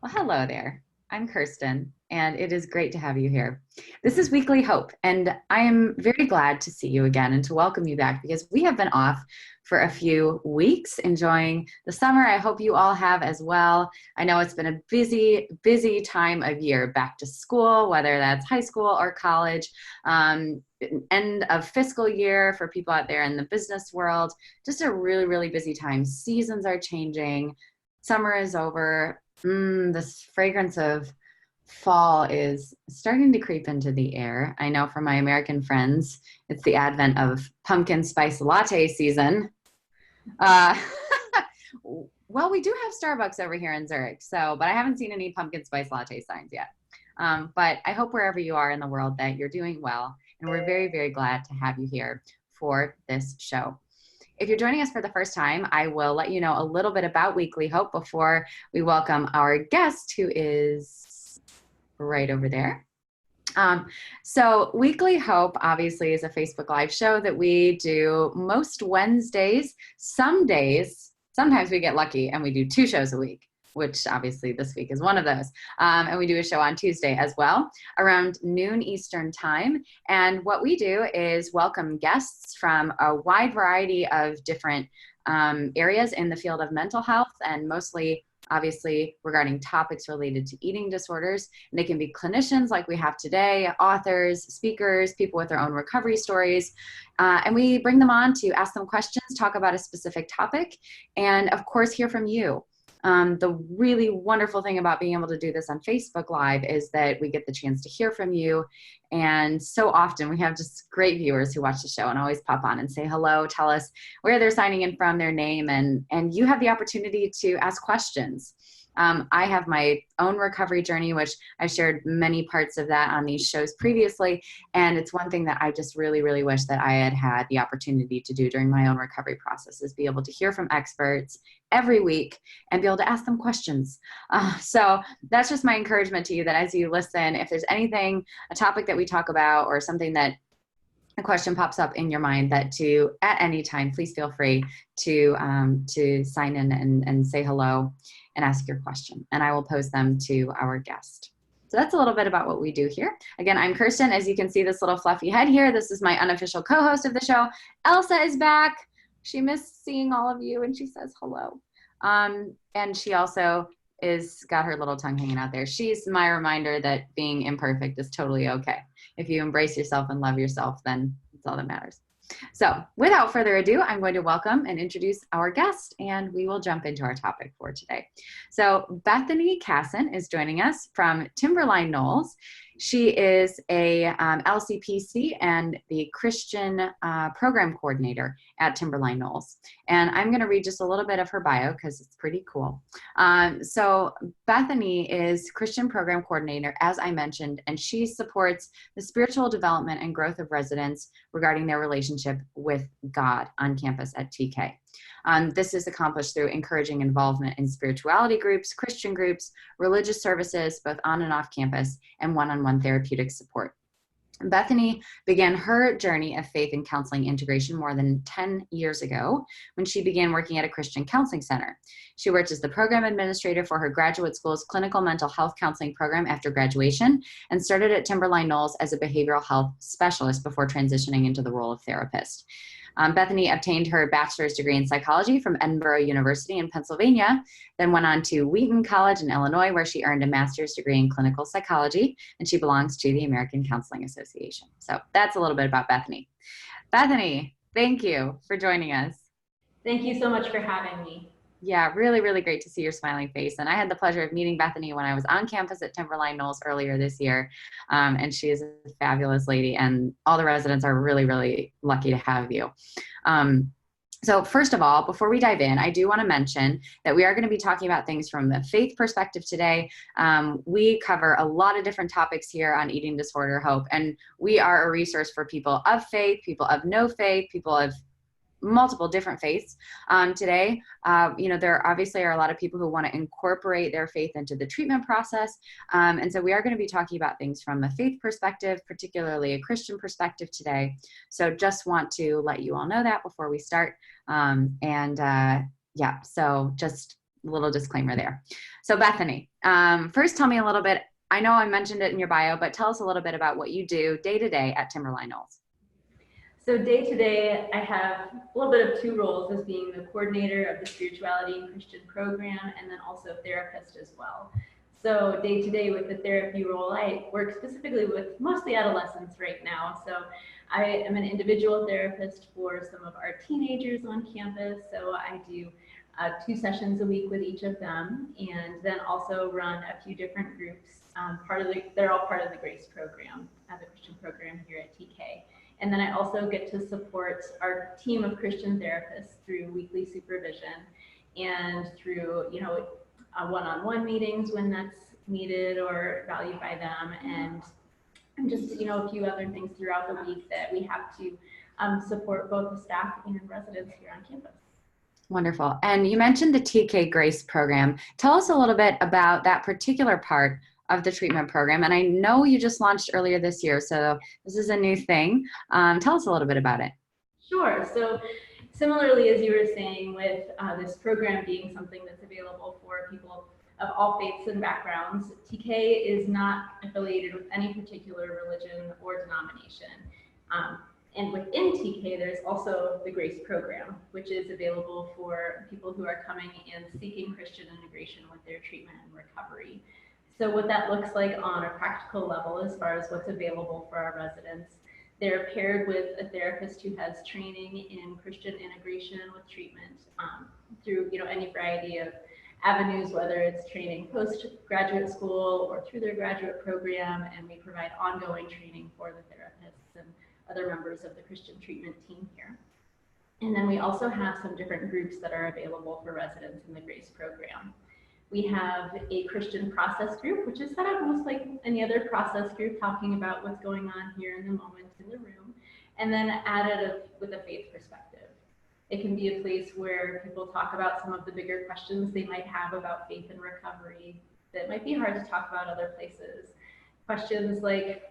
Well, hello there. I'm Kirsten, and it is great to have you here. This is Weekly Hope, and I am very glad to see you again and to welcome you back because we have been off for a few weeks enjoying the summer. I hope you all have as well. I know it's been a busy, busy time of year, back to school, whether that's high school or college, end of fiscal year for people out there in the business world. Just a really, really busy time. Seasons are changing. Summer is over. This fragrance of fall is starting to creep into the air. I know for my American friends, it's the advent of pumpkin spice latte season. Uh, well, we do have Starbucks over here in Zurich, but I haven't seen any pumpkin spice latte signs yet. But I hope wherever you are in the world that you're doing well, and we're very, very glad to have you here for this show. If you're joining us for the first time, I will let you know a little bit about Weekly Hope before we welcome our guest, who is right over there. So Weekly Hope obviously is a Facebook Live show that we do most Wednesdays. Some days, sometimes we get lucky and we do 2 shows a week, which obviously this week is one of those. And we do a show on Tuesday as well, around noon Eastern time. And what we do is welcome guests from a wide variety of different areas in the field of mental health, and mostly obviously regarding topics related to eating disorders. And they can be clinicians like we have today, authors, speakers, people with their own recovery stories. And we bring them on to ask them questions, talk about a specific topic, and of course, hear from you. The really wonderful thing about being able to do this on Facebook Live is that we get the chance to hear from you. And so often we have just great viewers who watch the show and always pop on and say hello, tell us where they're signing in from, their name, and you have the opportunity to ask questions. I have my own recovery journey, which I've shared many parts of that on these shows previously. And it's one thing that I just really, really wish that I had had the opportunity to do during my own recovery process, is be able to hear from experts every week and be able to ask them questions. So that's just my encouragement to you, that as you listen, if there's anything, a topic that we talk about or something that a question pops up in your mind, that to at any time, please feel free to sign in and say hello and ask your question, and I will pose them to our guest. So that's a little bit about what we do here. Again, I'm Kirsten. As you can see, this little fluffy head here, this is my unofficial co-host of the show. Elsa is back. She missed seeing all of you, and she says hello. And she also got her little tongue hanging out there. She's my reminder that being imperfect is totally okay. If you embrace yourself and love yourself, then it's all that matters. So without further ado, I'm going to welcome and introduce our guest, and we will jump into our topic for today. So Bethany Casson is joining us from Timberline Knowles. She is a LCPC and the Christian program coordinator at Timberline Knowles. And I'm going to read just a little bit of her bio because it's pretty cool. So Bethany is Christian program coordinator, as I mentioned, and she supports the spiritual development and growth of residents regarding their relationship with God on campus at TK. This is accomplished through encouraging involvement in spirituality groups, Christian groups, religious services, both on and off campus, and one-on-one therapeutic support. Bethany began her journey of faith and counseling integration more than 10 years ago when she began working at a Christian counseling center. She worked as the program administrator for her graduate school's clinical mental health counseling program after graduation, and started at Timberline Knowles as a behavioral health specialist before transitioning into the role of therapist. Bethany obtained her bachelor's degree in psychology from Edinburgh University in Pennsylvania, then went on to Wheaton College in Illinois, where she earned a master's degree in clinical psychology, and she belongs to the American Counseling Association. So that's a little bit about Bethany. Bethany, thank you for joining us. Thank you so much for having me. Yeah, really, really great to see your smiling face. And I had the pleasure of meeting Bethany when I was on campus at Timberline Knowles earlier this year. And she is a fabulous lady, and all the residents are really, really lucky to have you. So first of all, before we dive in, I do want to mention that we are going to be talking about things from the faith perspective today. We cover a lot of different topics here on Eating Disorder Hope, and we are a resource for people of faith, people of no faith, people of multiple different faiths. Today, there obviously are a lot of people who want to incorporate their faith into the treatment process. And so we are going to be talking about things from a faith perspective, particularly a Christian perspective today. So just want to let you all know that before we start. So just little disclaimer there. So Bethany, first tell me a little bit. I know I mentioned it in your bio, but tell us a little bit about what you do day to day at Timberline Knolls. So day to day, I have a little bit of two roles as being the coordinator of the spirituality and Christian program, and then also therapist as well. So day to day with the therapy role, I work specifically with mostly adolescents right now. So I am an individual therapist for some of our teenagers on campus. So I do 2 sessions a week with each of them, and then also run a few different groups. They're all part of the Grace program, the Christian program here at TK. And then I also get to support our team of Christian therapists through weekly supervision and through, one-on-one meetings when that's needed or valued by them, and just, a few other things throughout the week that we have to support both the staff and residents here on campus. Wonderful. And you mentioned the TK Grace program. Tell us a little bit about that particular part of the treatment program. And I know you just launched earlier this year, so this is a new thing. Tell us a little bit about it. Sure. So similarly, as you were saying, with this program being something that's available for people of all faiths and backgrounds, TK is not affiliated with any particular religion or denomination. And within TK, there's also the Grace program, which is available for people who are coming and seeking Christian integration with their treatment and recovery. So what that looks like on a practical level as far as what's available for our residents, they're paired with a therapist who has training in Christian integration with treatment through any variety of avenues, whether it's training post-graduate school or through their graduate program, and we provide ongoing training for the therapists and other members of the Christian treatment team here. And then we also have some different groups that are available for residents in the Grace program. We have a Christian process group, which is set up most like any other process group, talking about what's going on here in the moment in the room, and then added with a faith perspective. It can be a place where people talk about some of the bigger questions they might have about faith and recovery that might be hard to talk about other places. Questions like,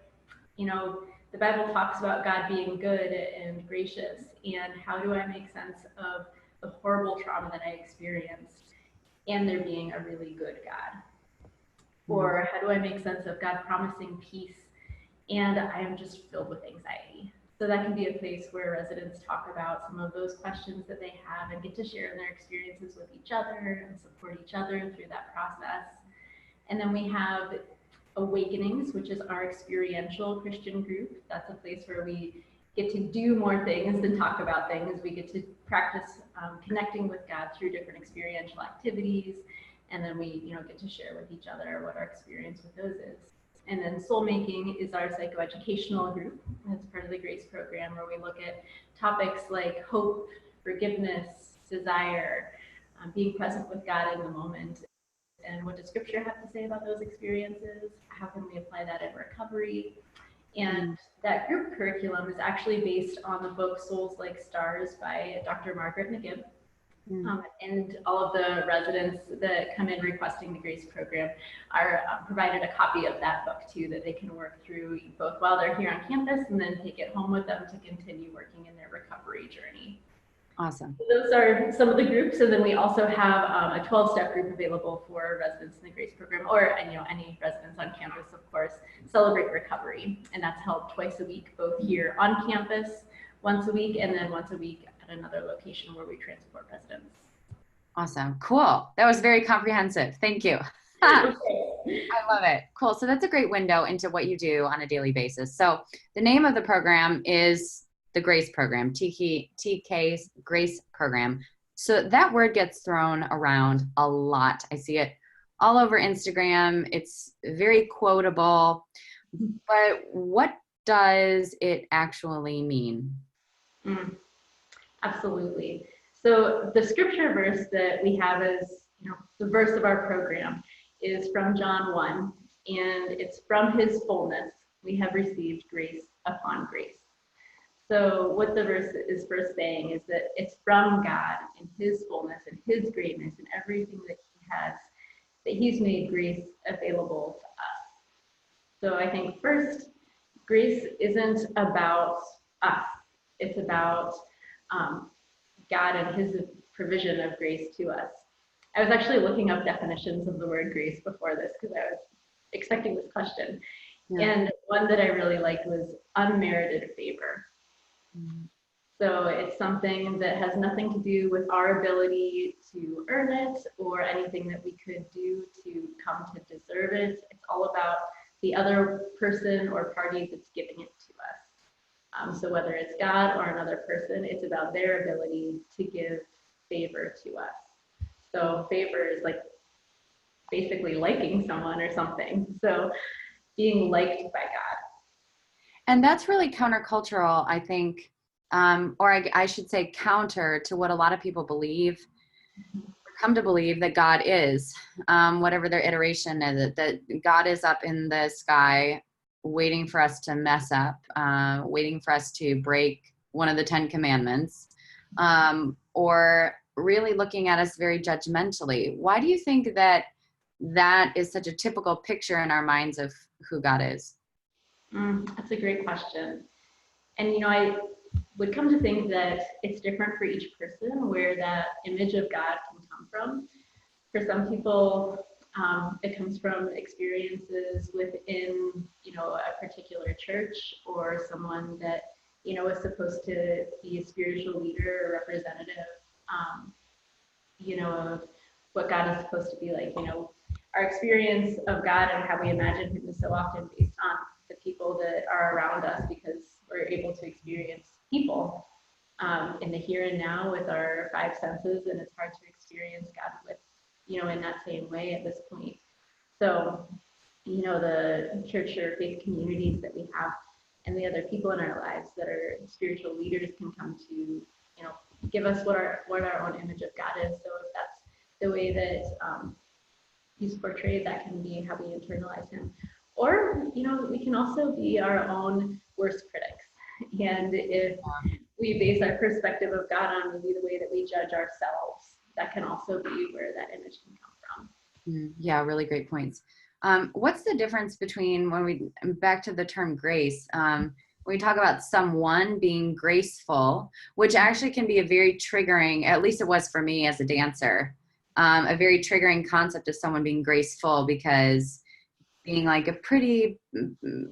the Bible talks about God being good and gracious, and how do I make sense of the horrible trauma that I experienced and there being a really good God? Or how do I make sense of God promising peace and I am just filled with anxiety? So that can be a place where residents talk about some of those questions that they have and get to share their experiences with each other and support each other through that process. And then we have Awakenings, which is our experiential Christian group. That's a place where we get to do more things than talk about things. We get to practice connecting with God through different experiential activities, and then we get to share with each other what our experience with those is. And then Soul Making is our psychoeducational group. That's part of the Grace program, where we look at topics like hope, forgiveness, desire, being present with God in the moment. And what does Scripture have to say about those experiences? How can we apply that in recovery? And that group curriculum is actually based on the book Souls Like Stars by Dr. Margaret McGibb. And all of the residents that come in requesting the Grace program are provided a copy of that book too, that they can work through both while they're here on campus and then take it home with them to continue working in their recovery journey. Awesome. So those are some of the groups, and then we also have a 12-step group available for residents in the Grace program, or any residents on campus, of course. Celebrate Recovery, and that's held twice a week, both here on campus once a week, and then once a week at another location where we transport residents. Awesome. Cool. That was very comprehensive. Thank you. I love it. Cool. So that's a great window into what you do on a daily basis. So the name of the program is the Grace program, TK's Grace program. So that word gets thrown around a lot. I see it all over Instagram. It's very quotable, but what does it actually mean? Absolutely. So the scripture verse that we have as the verse of our program is from John 1, and it's from his fullness we have received grace upon grace. So what the verse is first saying is that it's from God and his fullness and his greatness and everything that he has, that he's made grace available to us. So I think first, grace isn't about us. It's about God and his provision of grace to us. I was actually looking up definitions of the word grace before this because I was expecting this question. Yeah. And one that I really liked was unmerited favor. Mm. So it's something that has nothing to do with our ability to earn it or anything that we could do to come to deserve it. It's all about the other person or party that's giving it to us. So whether it's God or another person, it's about their ability to give favor to us. So favor is like basically liking someone or something. So being liked by God. And that's really countercultural, I think, or I should say counter to what a lot of people believe, come to believe that God is, whatever their iteration is, that God is up in the sky waiting for us to mess up, waiting for us to break one of the 10 commandments, or really looking at us very judgmentally. Why do you think that that is such a typical picture in our minds of who God is? That's a great question. And, I would come to think that it's different for each person where that image of God can come from. For some people, it comes from experiences within, a particular church or someone that, is supposed to be a spiritual leader or representative, of what God is supposed to be like. Our experience of God and how we imagine Him is so often based on the people that are around us because we're able to experience people in the here and now with our five senses, and it's hard to experience God with, in that same way at this point. So, the church or faith communities that we have and the other people in our lives that are spiritual leaders can come to, give us what our own image of God is. So if that's the way that He's portrayed, that can be how we internalize Him. Or, we can also be our own worst critics. And if we base our perspective of God on maybe the way that we judge ourselves, that can also be where that image can come from. Yeah, really great points. What's the difference between back to the term grace, when we talk about someone being graceful, which actually can be a very triggering, at least it was for me as a dancer, a very triggering concept of someone being graceful, because being like a pretty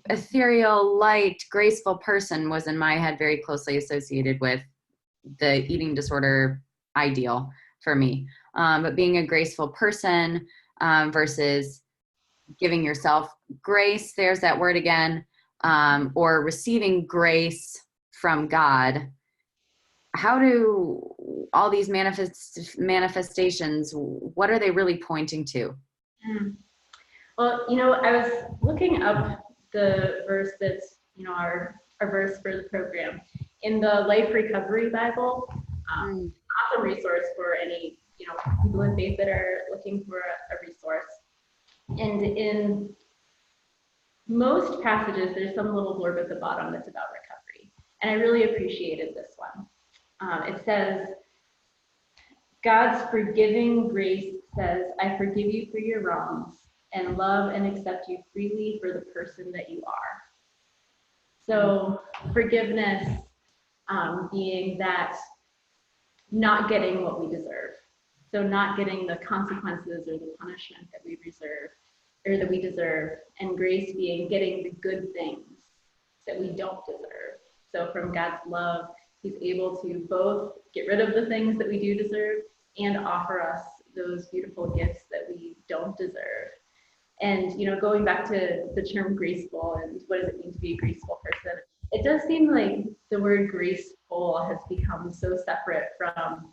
ethereal, light, graceful person was in my head very closely associated with the eating disorder ideal for me. But being a graceful person versus giving yourself grace, there's that word again, or receiving grace from God. How do all these manifestations, what are they really pointing to? Well, I was looking up the verse that's, our verse for the program in the Life Recovery Bible. Awesome resource for any, people in faith that are looking for a resource. And in most passages, there's some little blurb at the bottom that's about recovery. And I really appreciated this one. It says, God's forgiving grace says, I forgive you for your wrongs and love and accept you freely for the person that you are. So forgiveness being that not getting what we deserve. So not getting the consequences or the punishment that we deserve, and grace being getting the good things that we don't deserve. So from God's love, He's able to both get rid of the things that we do deserve and offer us those beautiful gifts that we don't deserve. And, going back to the term graceful and what does it mean to be a graceful person, it does seem like the word graceful has become so separate from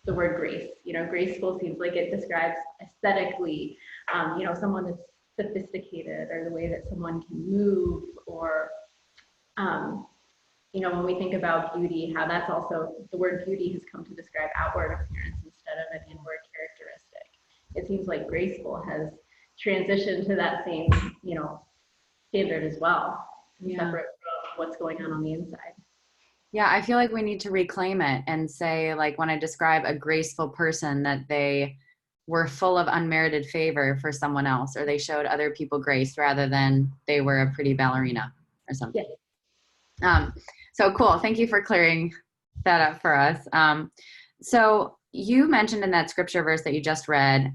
the word grace. Graceful seems like it describes aesthetically, someone that's sophisticated, or the way that someone can move, or, when we think about beauty, how that's also, the word beauty has come to describe outward appearance instead of an inward characteristic. It seems like graceful has transitioned to that same, standard as well, separate from what's going on the inside. Yeah, I feel like we need to reclaim it and say, like, when I describe a graceful person, that they were full of unmerited favor for someone else, or they showed other people grace rather than they were a pretty ballerina or something. Yeah. So cool. Thank you for clearing that up for us. So you mentioned in that scripture verse that you just read,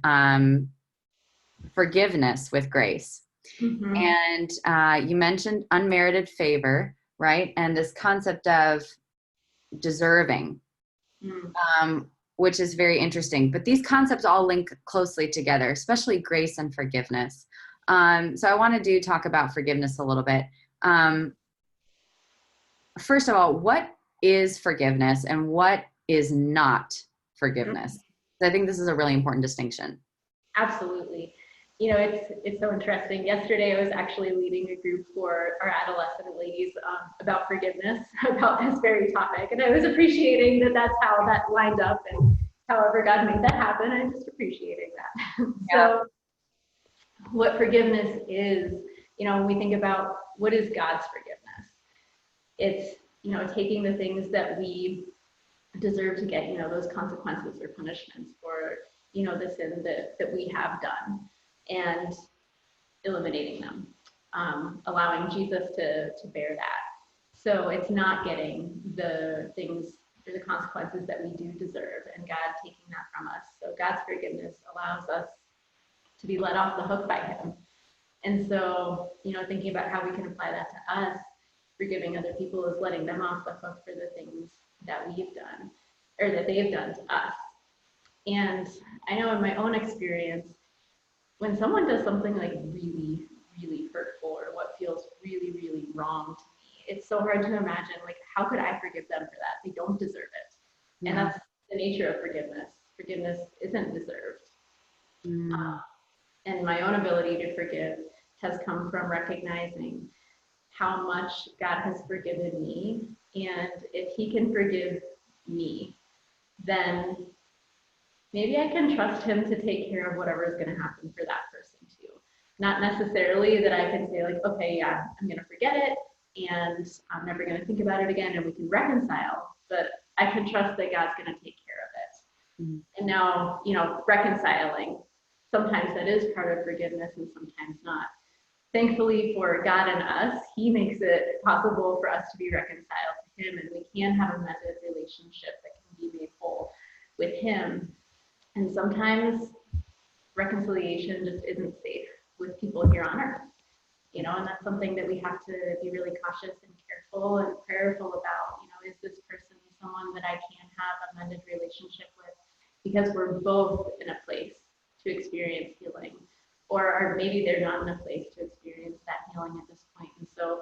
forgiveness with grace. Mm-hmm. And you mentioned unmerited favor, right? And this concept of deserving, Mm. which is very interesting. But these concepts all link closely together, especially grace and forgiveness. So I want to talk about forgiveness a little bit. First of all, what is forgiveness and what is not forgiveness? I think this is a really important distinction. Absolutely. It's so interesting. Yesterday, I was actually leading a group for our adolescent ladies about forgiveness, about this very topic, and I was appreciating that that's how that lined up, and however God made that happen, I'm just appreciating that. Yeah. So, what forgiveness is, when we think about what is God's forgiveness, it's taking the things that we deserve to get, those consequences or punishments for, the sin that we have done, and eliminating them, allowing Jesus to bear that. So it's not getting the things or the consequences that we do deserve, and God taking that from us. So God's forgiveness allows us to be let off the hook by Him. And so, thinking about how we can apply that to us, forgiving other people is letting them off the hook for the things that we've done or that they've done to us. And I know in my own experience, when someone does something like really, really hurtful or what feels really, really wrong to me, it's so hard to imagine, like, how could I forgive them for that? They don't deserve it. Yeah. And that's the nature of forgiveness. Forgiveness isn't deserved. And my own ability to forgive has come from recognizing how much God has forgiven me. And if He can forgive me, then maybe I can trust Him to take care of whatever is going to happen for that person too. Not necessarily that I can say, like, okay, yeah, I'm going to forget it and I'm never going to think about it again and we can reconcile, but I can trust that God's going to take care of it. Mm-hmm. And now, reconciling, sometimes that is part of forgiveness and sometimes not. Thankfully for God and us, He makes it possible for us to be reconciled to Him, and we can have a mended relationship that can be made whole with Him. And sometimes reconciliation just isn't safe with people here on earth, and that's something that we have to be really cautious and careful and prayerful about. Is this person someone that I can have a mended relationship with because we're both in a place to experience healing, or maybe they're not in a place to experience that healing at this point. And so,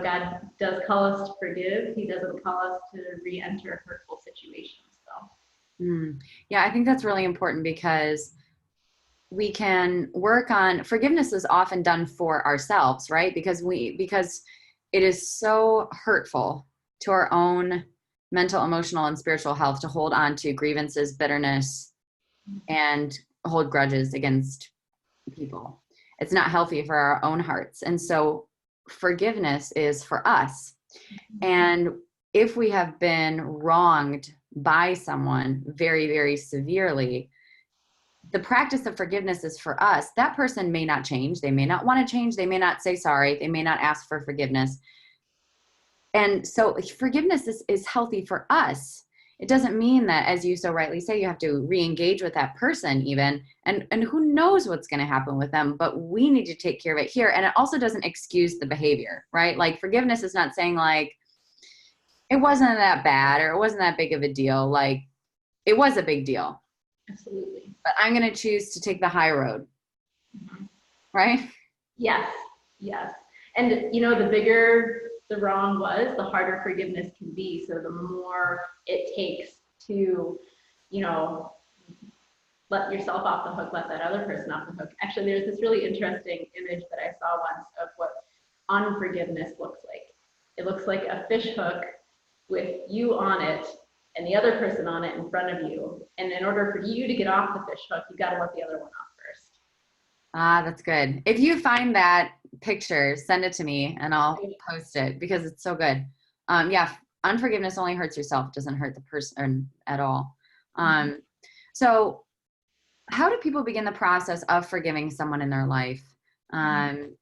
God does call us to forgive. He doesn't call us to re-enter hurtful situations. So. Yeah, I think that's really important because we can work on forgiveness is often done for ourselves, right? Because it is so hurtful to our own mental, emotional, and spiritual health to hold on to grievances, bitterness, and hold grudges against people. It's not healthy for our own hearts. And so forgiveness is for us. And if we have been wronged by someone very, very severely, the practice of forgiveness is for us. That person may not change. They may not want to change. They may not say sorry. They may not ask for forgiveness. And so forgiveness is healthy for us. It doesn't mean that, as you so rightly say, you have to re-engage with that person even, and who knows what's going to happen with them, but we need to take care of it here. And it also doesn't excuse the behavior, right? Like forgiveness is not saying like, it wasn't that bad or it wasn't that big of a deal. Like it was a big deal. Absolutely. But I'm going to choose to take the high road. Mm-hmm. Right? Yes. And, the bigger the wrong was, the harder forgiveness can be. So the more it takes to, let yourself off the hook, let that other person off the hook. Actually, there's this really interesting image that I saw once of what unforgiveness looks like. It looks like a fish hook with you on it and the other person on it in front of you. And in order for you to get off the fish hook, you got to let the other one off first. Ah, that's good. If you find that picture, send it to me and I'll post it because it's so good. Yeah, unforgiveness only hurts yourself, doesn't hurt the person at all. So how do people begin the process of forgiving someone in their life,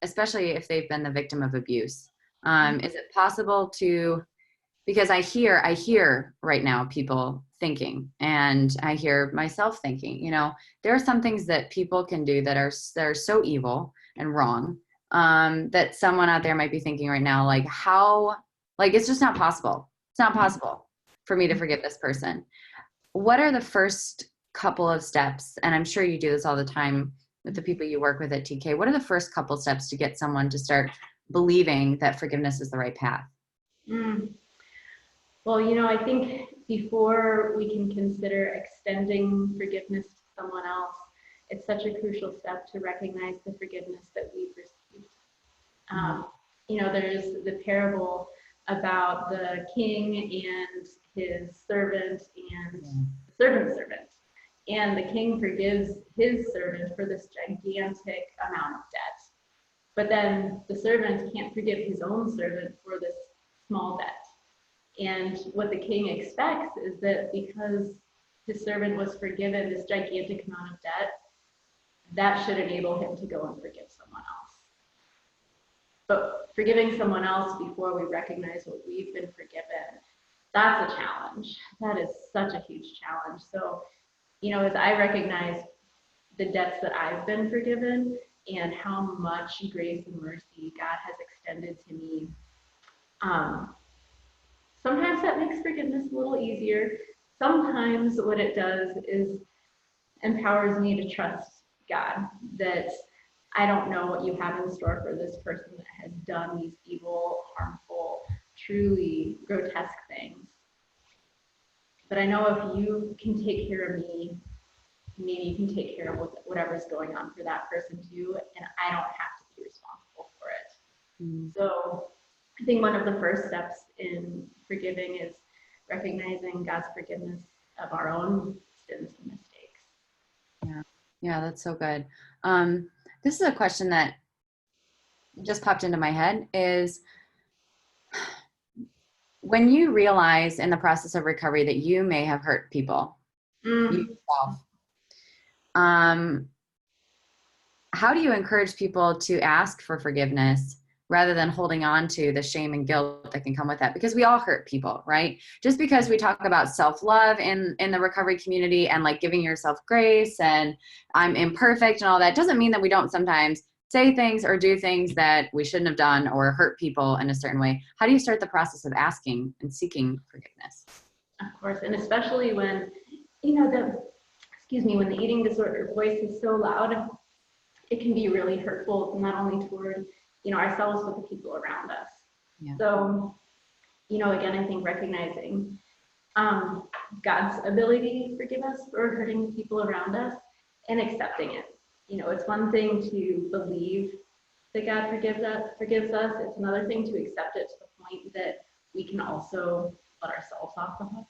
especially if they've been the victim of abuse? Is it possible to because I hear right now people thinking, and I hear myself thinking, there are some things that people can do that are so evil and wrong, that someone out there might be thinking right now, like, how, like, it's just not possible. It's not possible for me to forgive this person. What are the first couple of steps? And I'm sure you do this all the time with the people you work with at TK. What are the first couple steps to get someone to start believing that forgiveness is the right path? Mm. Well, I think before we can consider extending forgiveness to someone else, it's such a crucial step to recognize the forgiveness that we've received. There's the parable about the king and his servant and the servant's servant. And the king forgives his servant for this gigantic amount of debt. But then the servant can't forgive his own servant for this small debt. And what the king expects is that because his servant was forgiven this gigantic amount of debt, that should enable him to go and forgive someone else. But forgiving someone else before we recognize what we've been forgiven, that's a challenge. That is such a huge challenge. So, as I recognize the debts that I've been forgiven and how much grace and mercy God has extended to me, sometimes that makes forgiveness a little easier. Sometimes what it does is empowers me to trust God, that I don't know what you have in store for this person that has done these evil, harmful, truly grotesque things. But I know if you can take care of me, maybe you can take care of whatever's going on for that person too, and I don't have to be responsible for it. Mm-hmm. So I think one of the first steps in forgiving is recognizing God's forgiveness of our own sins and mistakes. Yeah, that's so good. This is a question that just popped into my head is, when you realize in the process of recovery that you may have hurt people, yourself, how do you encourage people to ask for forgiveness rather than holding on to the shame and guilt that can come with that? Because we all hurt people, right? Just because we talk about self-love in the recovery community and like giving yourself grace and I'm imperfect and all that, doesn't mean that we don't sometimes say things or do things that we shouldn't have done or hurt people in a certain way. How do you start the process of asking and seeking forgiveness? Of course, and especially when, when the eating disorder voice is so loud, it can be really hurtful, not only toward ourselves, but the people around us. Yeah. So, again, I think recognizing God's ability to forgive us for hurting the people around us and accepting it. It's one thing to believe that God forgives us. It's another thing to accept it to the point that we can also let ourselves off the hook.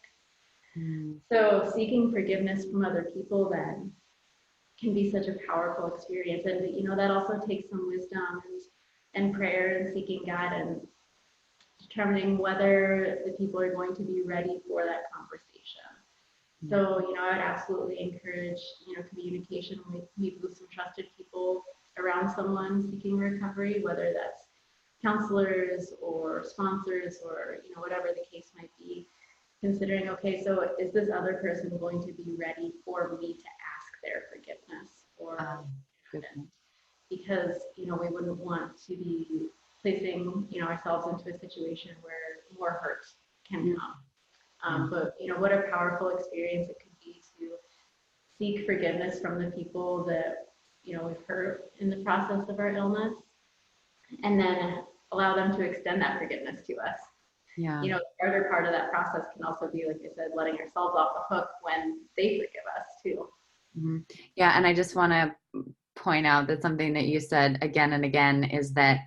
So seeking forgiveness from other people then can be such a powerful experience. And, that also takes some wisdom and prayer and seeking God and determining whether the people are going to be ready for that conversation. So, I would absolutely encourage, communication with some trusted people around someone seeking recovery, whether that's counselors or sponsors or, whatever the case might be, considering, okay, so is this other person going to be ready for me to ask their forgiveness or because, we wouldn't want to be placing, ourselves into a situation where more hurt can come. But, what a powerful experience it could be to seek forgiveness from the people that, we've hurt in the process of our illness, and then allow them to extend that forgiveness to us. Yeah. The harder part of that process can also be, like I said, letting ourselves off the hook when they forgive us too. Mm-hmm. Yeah, and I just want to point out that something that you said again and again is that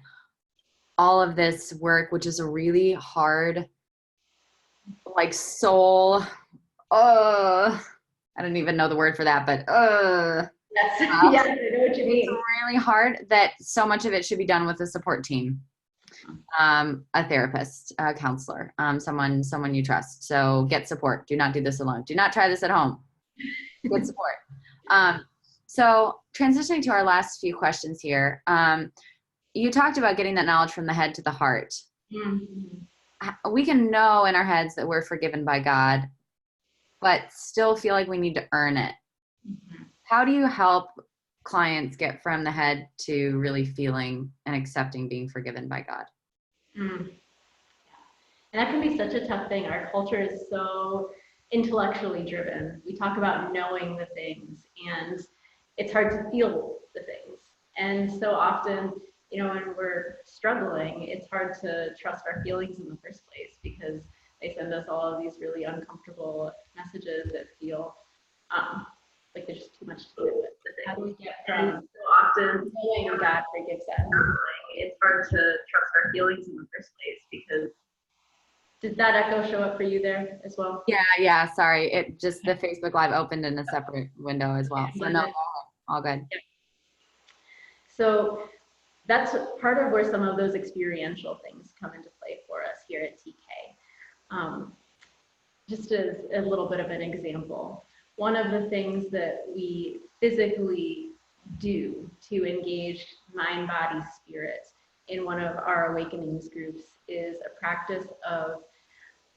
all of this work, which is a really hard, like soul, I don't even know the word for that, but yes, yes, I know what you mean. It's really hard, that so much of it should be done with a support team, a therapist, a counselor, someone you trust. So get support. Do not do this alone. Do not try this at home. Get support. So transitioning to our last few questions here, you talked about getting that knowledge from the head to the heart. Mm-hmm. we can know in our heads that we're forgiven by God, but still feel like we need to earn it. Mhm. How do you help clients get from the head to really feeling and accepting being forgiven by God? Mm. And that can be such a tough thing. Our culture is so intellectually driven. We talk about knowing the things, and it's hard to feel the things. And so often, when we're struggling, it's hard to trust our feelings in the first place because they send us all of these really uncomfortable messages that feel like there's just too much to it. How do we get from so often knowing God forgives us? It's hard to trust our feelings in the first place because did that echo show up for you there as well? Yeah. Sorry. It just, the Facebook Live opened in a separate window as well. So no, all good. Yep. So that's part of where some of those experiential things come into play for us here at TK. Just as a little bit of an example, one of the things that we physically do to engage mind, body, spirit in one of our awakenings groups is a practice of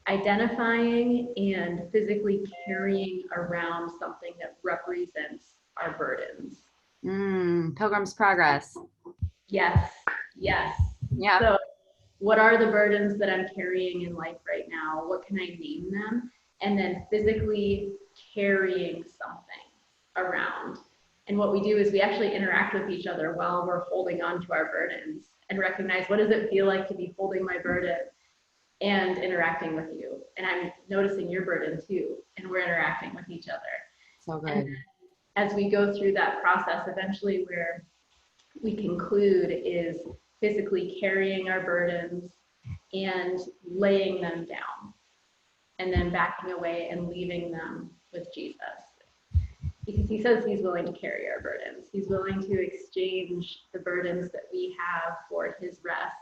identifying and physically carrying around something that represents our burdens. Pilgrim's Progress. Yes, yes. Yeah. So what are the burdens that I'm carrying in life right now? What can I name them? And then physically carrying something around. And what we do is we actually interact with each other while we're holding on to our burdens and recognize, what does it feel like to be holding my burden and interacting with you? And I'm noticing your burden too, and we're interacting with each other. So good. And as we go through that process, eventually where we conclude is physically carrying our burdens and laying them down, and then backing away and leaving them with Jesus. Because he says he's willing to carry our burdens. He's willing to exchange the burdens that we have for his rest,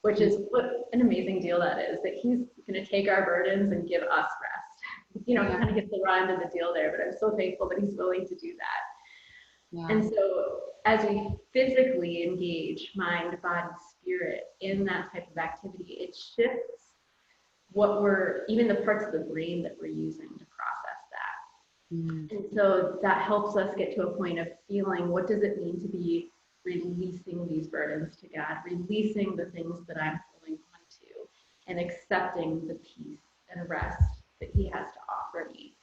which is what an amazing deal that is, that he's going to take our burdens and give us rest. He kind of gets the raw end of the deal there, but I'm so thankful that he's willing to do that. Yeah. And so as we physically engage mind, body, spirit in that type of activity, it shifts even the parts of the brain that we're using to process that. And so that helps us get to a point of feeling, what does it mean to be releasing these burdens to God, releasing the things that I'm holding on to, and accepting the peace and rest that he has to offer me.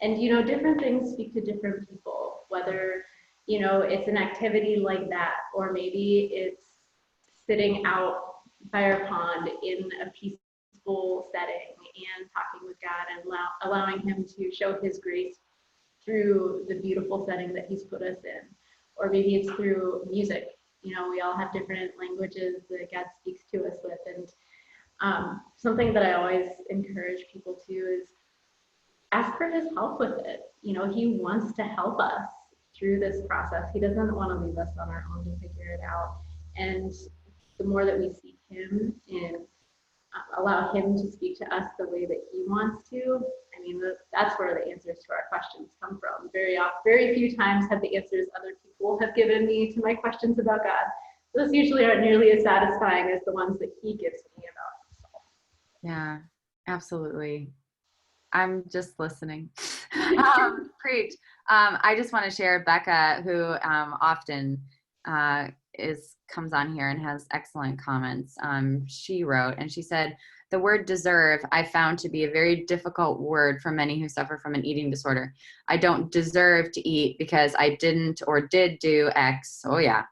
And, different things speak to different people, whether, it's an activity like that, or maybe it's sitting out by our pond in a peaceful setting and talking with God and allowing him to show his grace through the beautiful setting that he's put us in. Or maybe it's through music. We all have different languages that God speaks to us with. And something that I always encourage people to is ask for his help with it. He wants to help us through this process. He doesn't want to leave us on our own to figure it out. And the more that we seek him and allow him to speak to us the way that he wants to, that's where the answers to our questions come from. Very few times have the answers other people have given me to my questions about God. Those usually aren't nearly as satisfying as the ones that he gives me about himself. Yeah, absolutely. I'm just listening. Preach. I just want to share Becca, who often comes on here and has excellent comments. She wrote, and she said, the word deserve I found to be a very difficult word for many who suffer from an eating disorder. I don't deserve to eat because I didn't or did do X. Oh yeah.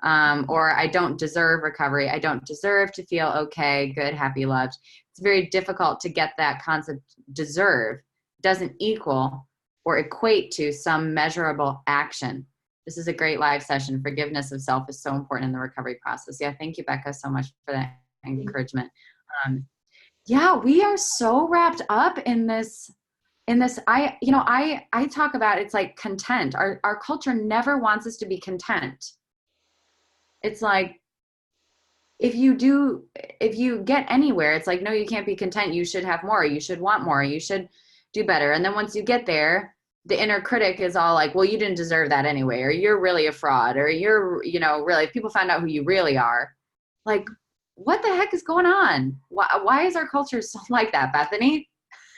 Or I don't deserve recovery. I don't deserve to feel okay, good, happy, loved. It's very difficult to get that concept. Deserve doesn't equal or equate to some measurable action. This is a great live session. Forgiveness of self is so important in the recovery process. Yeah, thank you, Becca, so much for that encouragement. Yeah, we are so wrapped up in this. I talk about, it's like content. Our culture never wants us to be content. It's like, if you get anywhere, it's like, no, you can't be content. You should have more. You should want more. You should do better. And then once you get there, the inner critic is all like, well, you didn't deserve that anyway, or you're really a fraud, or you're, really, if people find out who you really are, like, what the heck is going on? Why is our culture so like that, Bethany?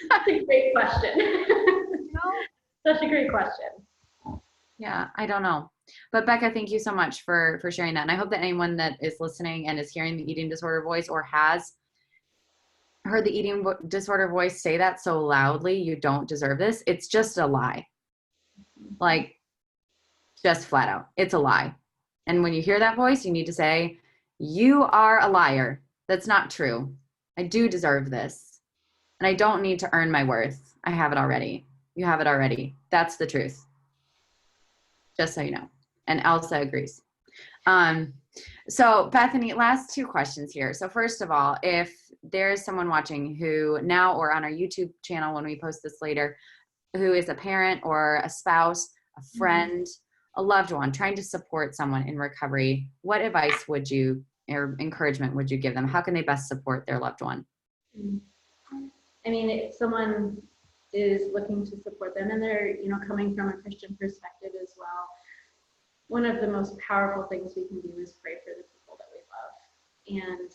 That's a great question. You know? Such a great question. Yeah, I don't know. But Becca, thank you so much for sharing that. And I hope that anyone that is listening and is hearing the eating disorder voice or has heard the eating disorder voice say that so loudly, you don't deserve this. It's just a lie. Like, just flat out. It's a lie. And when you hear that voice, you need to say, you are a liar. That's not true. I do deserve this. And I don't need to earn my worth. I have it already. You have it already. That's the truth. Just so you know. And Elsa agrees. So Bethany, last two questions here. So first of all, if there's someone watching who now or on our YouTube channel when we post this later, who is a parent or a spouse, a friend, a loved one trying to support someone in recovery, what advice would you or encouragement would you give them? How can they best support their loved one? I mean, if someone is looking to support them and they're, coming from a Christian perspective as well, one of the most powerful things we can do is pray for the people that we love and,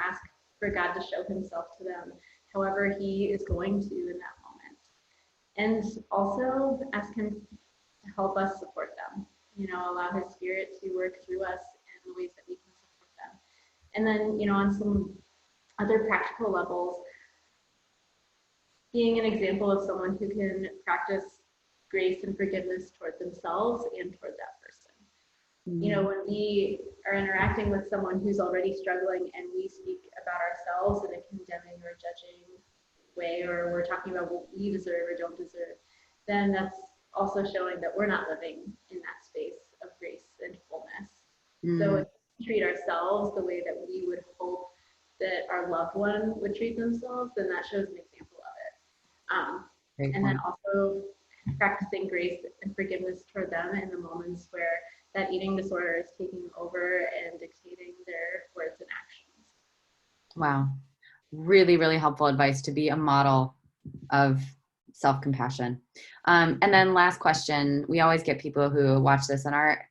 ask for God to show himself to them however he is going to in that moment. And also ask him to help us support them, allow his spirit to work through us in the ways that we can support them. And then, on some other practical levels, being an example of someone who can practice grace and forgiveness toward themselves and toward that person. When we are interacting with someone who's already struggling and we speak about ourselves in a condemning or judging way, or we're talking about what we deserve or don't deserve, then that's also showing that we're not living in that space of grace and fullness. So if we treat ourselves the way that we would hope that our loved one would treat themselves, then that shows an example of it. And then also practicing grace and forgiveness toward them in the moments where that eating disorder is taking over and dictating their words and actions. Wow. Really, really helpful advice to be a model of self-compassion. And then last question, we always get people who watch this and are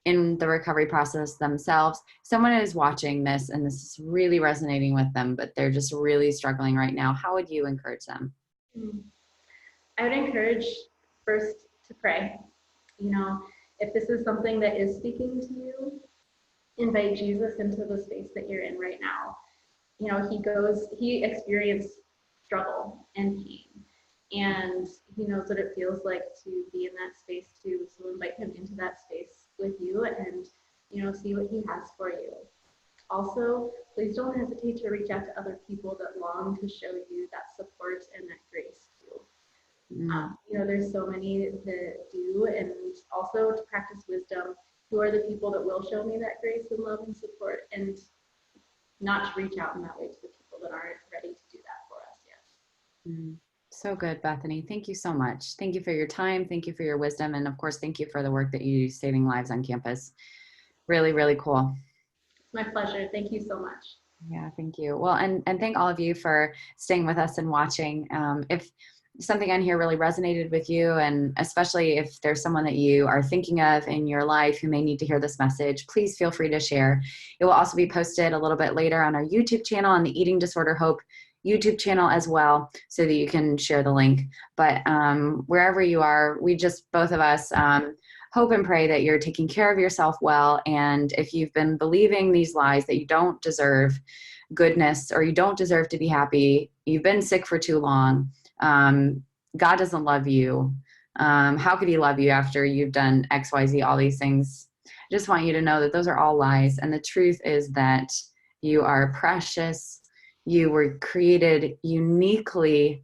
in the recovery process themselves. Someone is watching this and this is really resonating with them, but they're just really struggling right now. How would you encourage them? I would encourage first to pray. If this is something that is speaking to you, invite Jesus into the space that you're in right now. He experienced struggle and pain, and he knows what it feels like to be in that space too. So invite him into that space with you and, see what he has for you. Also, please don't hesitate to reach out to other people that long to show you that support and that grace too. There's so many that do, and also to practice wisdom. Who are the people that will show me that grace and love and support, and not to reach out in that way to the people that aren't ready to do that for us yet. So good, Bethany. Thank you so much. Thank you for your time. Thank you for your wisdom. And of course, thank you for the work that you do saving lives on campus. Really, really cool. My pleasure. Thank you so much. Yeah, thank you. Well, and thank all of you for staying with us and watching. If something on here really resonated with you, and especially if there's someone that you are thinking of in your life who may need to hear this message, please feel free to share. It will also be posted a little bit later on our YouTube channel, on the Eating Disorder Hope YouTube channel as well, so that you can share the link. But wherever you are, we just, both of us, hope and pray that you're taking care of yourself well. And if you've been believing these lies that you don't deserve goodness or you don't deserve to be happy, you've been sick for too long, God doesn't love you. How could he love you after you've done X, Y, Z, all these things? I just want you to know that those are all lies. And the truth is that you are precious. You were created uniquely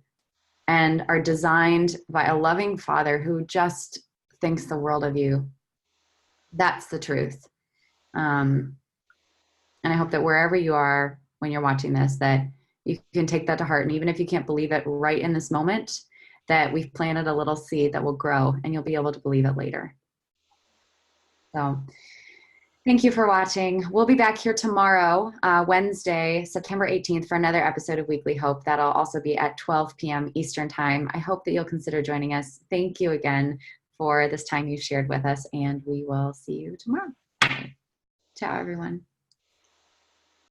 and are designed by a loving Father who just thinks the world of you. That's the truth. And I hope that wherever you are when you're watching this, that you can take that to heart. And even if you can't believe it right in this moment, that we've planted a little seed that will grow and you'll be able to believe it later. So thank you for watching. We'll be back here tomorrow, Wednesday, September 18th, for another episode of Weekly Hope. That'll also be at 12 p.m. Eastern Time. I hope that you'll consider joining us. Thank you again for this time you've shared with us, and we will see you tomorrow. Ciao, everyone.